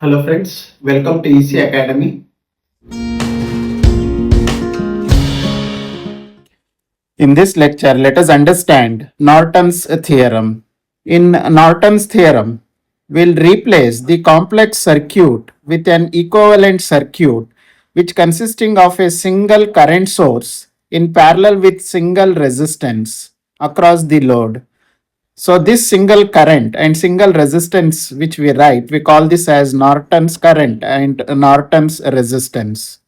Hello friends, welcome to EC Academy. In this lecture, let us understand Norton's theorem. In Norton's theorem, we'll replace the complex circuit with an equivalent circuit which consisting of a single current source in parallel with single resistance across the load. So this single current and single resistance which we write, we call this as Norton's current and Norton's resistance.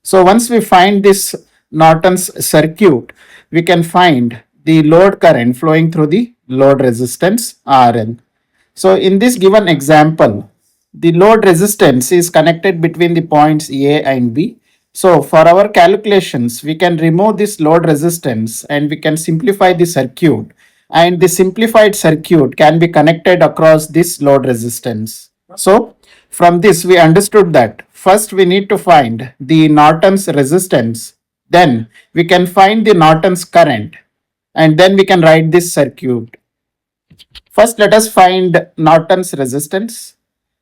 So once we find this Norton's circuit, we can find the load current flowing through the load resistance RL. So in this given example, the load resistance is connected between the points A and B. So for our calculations, we can remove this load resistance and we can simplify the circuit, and the simplified circuit can be connected across this load resistance. So from this we understood that first we need to find the Norton's resistance, then we can find the Norton's current, and then we can write this circuit. First, let us find Norton's resistance.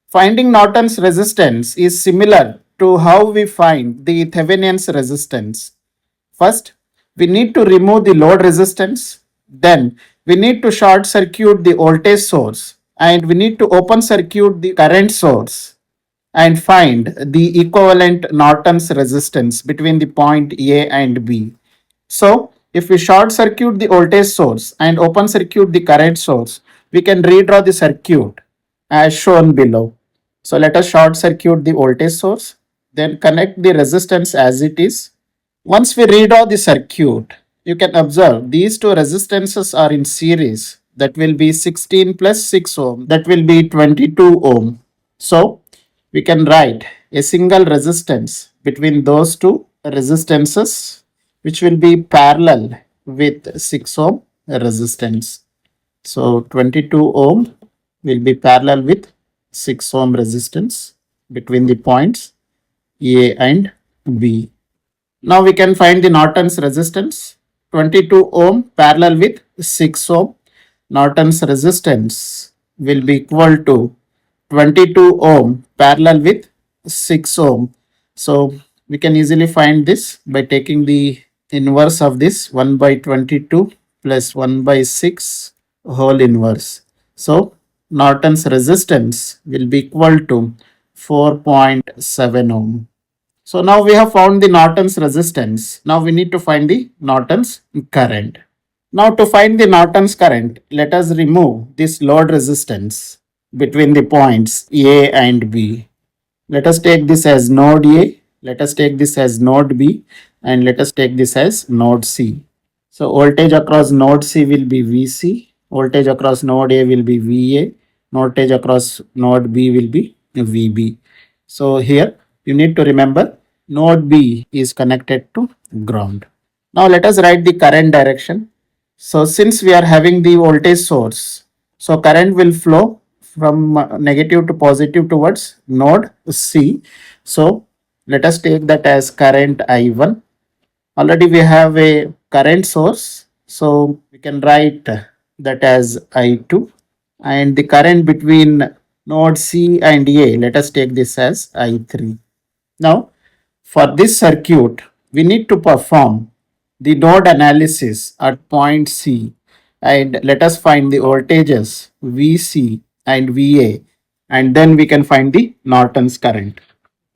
Finding Norton's resistance is similar to how we find the Thevenin's resistance. First, we need to remove the load resistance. Then, we need to short circuit the voltage source, and we need to open circuit the current source and find the equivalent Norton's resistance between the point A and B. So, if we short circuit the voltage source and open circuit the current source, we can redraw the circuit as shown below. So, let us short circuit the voltage source, then connect the resistance as it is. Once we redraw the circuit, you can observe these two resistances are in series. That will be 16 plus 6 ohm, that will be 22 ohm. So, we can write a single resistance between those two resistances, which will be parallel with 6 ohm resistance. So 22 ohm will be parallel with 6 ohm resistance between the points A and B. Now we can find the Norton's resistance. 22 ohm parallel with 6 ohm. Norton's resistance will be equal to 22 ohm parallel with 6 ohm. So we can easily find this by taking the inverse of this 1 by 22 plus 1 by 6 whole inverse. So Norton's resistance will be equal to 4.7 ohm. So now we have found the Norton's resistance. Now we need to find the Norton's current. Now to find the Norton's current, let us remove this load resistance between the points A and B. Let us take this as node A, let us take this as node B, and let us take this as node C. So voltage across node C will be VC, voltage across node A will be VA, voltage across node B will be VB. So here you need to remember node B is connected to ground. Now let us write the current direction. So since we are having the voltage source, so current will flow from negative to positive towards node C. So let us take that as current I1. Already we have a current source, so we can write that as I2, and the current between node C and A, let us take this as I3. Now for this circuit, we need to perform the node analysis at point C, and let us find the voltages VC and VA, and then we can find the Norton's current.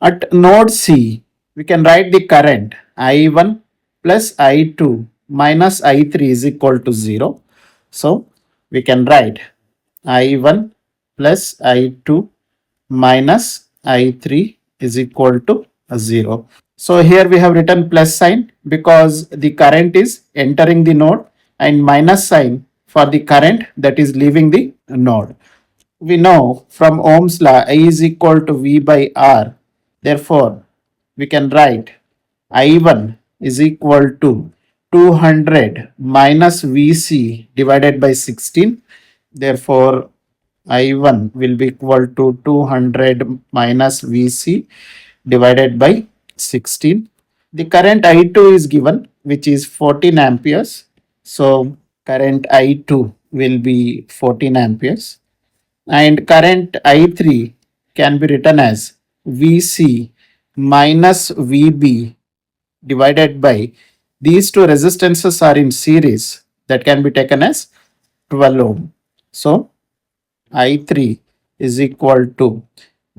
At node C, we can write the current I1 plus I2 minus I3 is equal to 0. So we can write I1 plus I2 minus I3 is equal to 0. So here we have written plus sign because the current is entering the node, and minus sign for the current that is leaving the node. We know from Ohm's law I is equal to V by R. Therefore, we can write I1 is equal to 200 minus VC divided by 16. Therefore, I1 will be equal to 200 minus VC divided by 16. The current I2 is given, which is 14 amperes. So current I2 will be 14 amperes. And current I3 can be written as VC minus VB divided by these two resistances are in series, that can be taken as 12 ohm. So I3 is equal to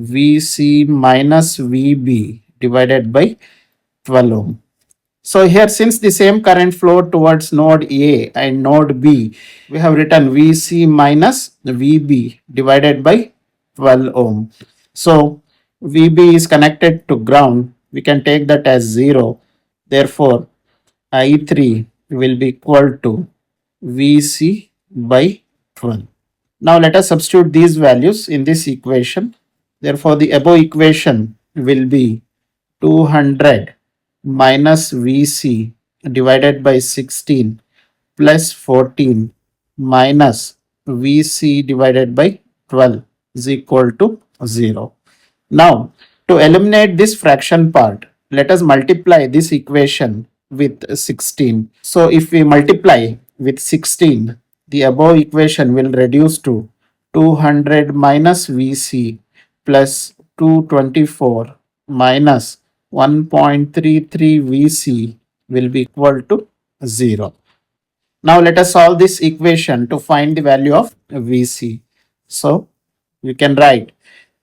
VC minus VB divided by 12 ohm. So here, since the same current flowed towards node A and node B, we have written VC minus VB divided by 12 ohm. So VB is connected to ground. We can take that as 0. Therefore, I3 will be equal to VC by 12. Now let us substitute these values in this equation. Therefore, the above equation will be 200 minus VC divided by 16 plus 14 minus VC divided by 12 is equal to 0. Now, to eliminate this fraction part, let us multiply this equation with 16. So, if we multiply with 16, the above equation will reduce to 200 minus VC plus 224 minus 1.33 VC will be equal to 0. Now let us solve this equation to find the value of VC. So we can write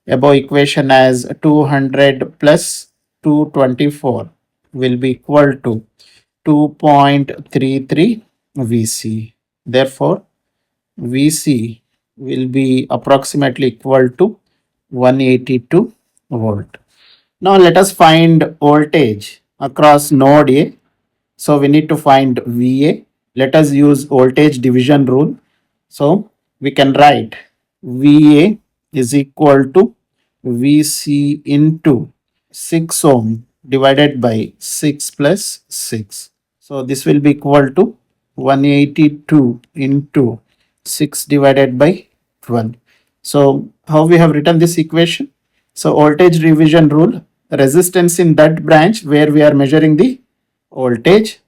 above equation as 200 plus 224 will be equal to 2.33 VC. Therefore, VC will be approximately equal to 182 volt. Now let us find voltage across node A. So we need to find VA. Let us use voltage division rule. So we can write VA is equal to VC into 6 ohm divided by 6 plus 6. So this will be equal to 182 into 6 divided by 12. So how we have written this equation? So voltage division rule, resistance in that branch where we are measuring the voltage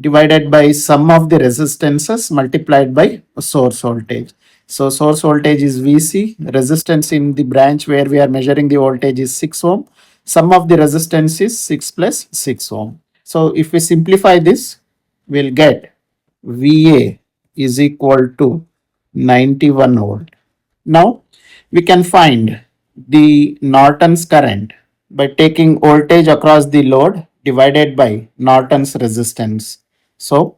divided by sum of the resistances multiplied by source voltage. So source voltage is VC, resistance in the branch where we are measuring the voltage is 6 ohm, sum of the resistance is 6 plus 6 ohm. So if we simplify this, we'll get VA is equal to 91 volt. Now we can find the Norton's current by taking voltage across the load divided by Norton's resistance. So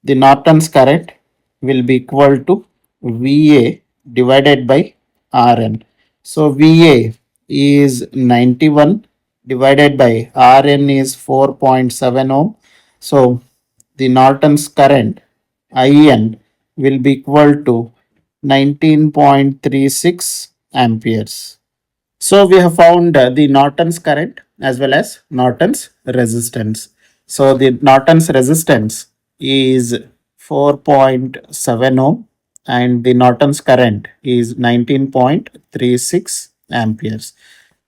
the Norton's current will be equal to VA divided by RN. So VA is 91 divided by RN is 4.7 ohm. So the Norton's current IN will be equal to 19.36 amperes. So we have found the Norton's current as well as Norton's resistance. So the Norton's resistance is 4.7 ohm and the Norton's current is 19.36 amperes.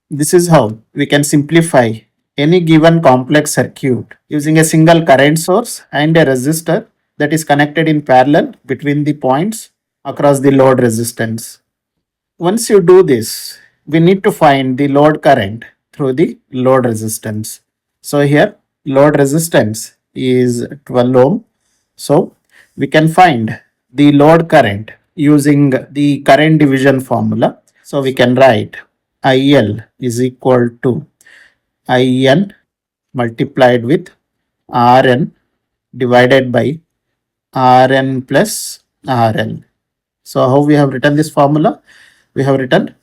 This is how we can simplify any given complex circuit using a single current source and a resistor that is connected in parallel between the points across the load resistance. Once you do this, we need to find the load current through the load resistance. So here load resistance is 12 ohm. So we can find the load current using the current division formula. So we can write IL is equal to IN multiplied with RN divided by RN plus RL. So how we have written this formula? We have written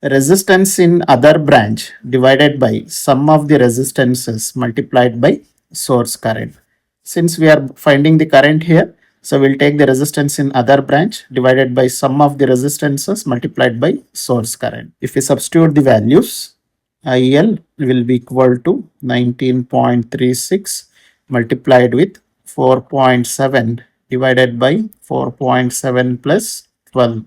resistance in other branch divided by sum of the resistances multiplied by source current. Since we are finding the current here, so we'll take the resistance in other branch divided by sum of the resistances multiplied by source current. If we substitute the values, IL will be equal to 19.36 multiplied with 4.7 divided by 4.7 plus 12.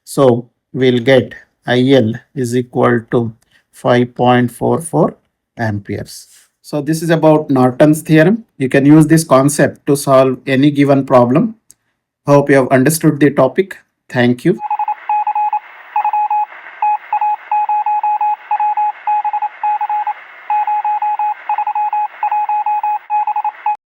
So we'll get IL is equal to 5.44 amperes. So this is about Norton's theorem. You can use this concept to solve any given problem. Hope you have understood the topic. Thank you.